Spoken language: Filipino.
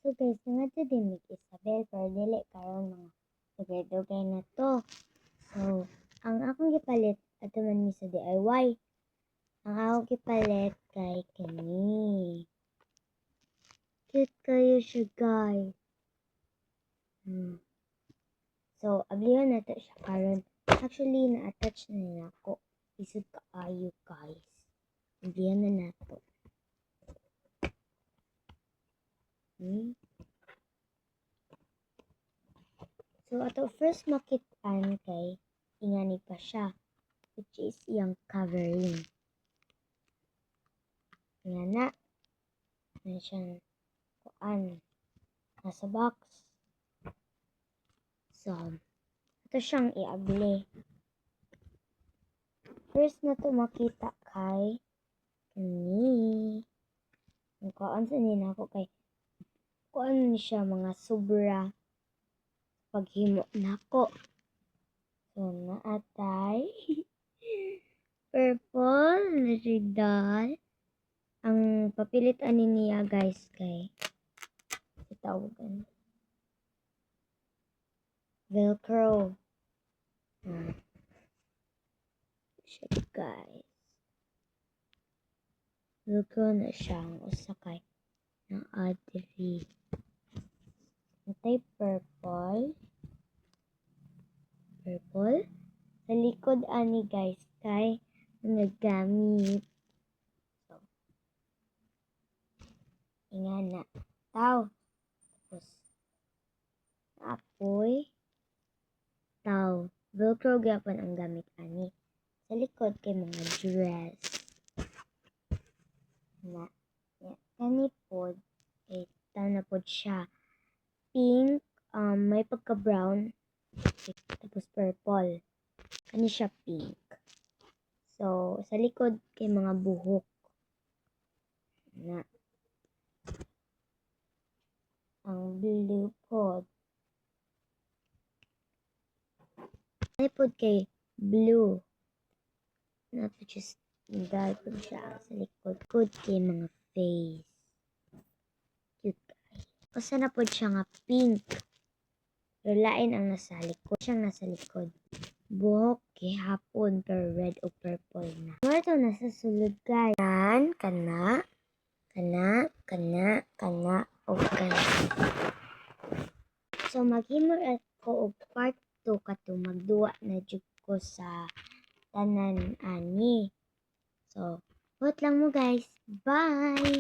So guys, nga din ni Isabel pero dili karon mga dugay-dugay na to. So, ang akong gipalit ato man mi sa DIY. Ang akong gipalit kay kani. Cute kayo siya guys. So, ablihan na to siya karon. Actually, na-attach na nila ako. Isod kaayo guys. Ablihan na nato. So, ato first makitaan kay ingani pa siya, which is yung covering. Nga na. Ano siyang kuan. Nasa box. So, ito siyang iabli. First na to makita kay kani. Ang kuan sa nila ako kay kuan ni siya mga sobra paghimo nako. So, naatay purple rigdal. Ang papilit ani niya guys kay itawagan Velcro. Siya guys. Velcro na siya ang usakay ng adri. Natay purple. Sa likod ani guys kay mga gamit. So, ingana. Tapos, apoy. Velcro gyapon ang gamit ani. Sa likod kay mga dress. Na, kani pod, kay na pod siya. Pink, may pagka-brown. Tapos purple. Kani siya pink. So, sa likod kay mga buhok. Na. Ang blue pod. Ay pod kay blue. Not just dahil po siya sa likod. Good kay mga face. Cute guys. Kasi na po siya nga pink. Pero lain ang nasa likod. Siyang nasa likod. Buhok kay hapon pero red o purple na. Ano ito nasa sulod guys? Yan. Kana. O kana. So maghimo ako og part 2 kato magduwa na jud ko sa tanan ani. So, wait lang mo guys. Bye!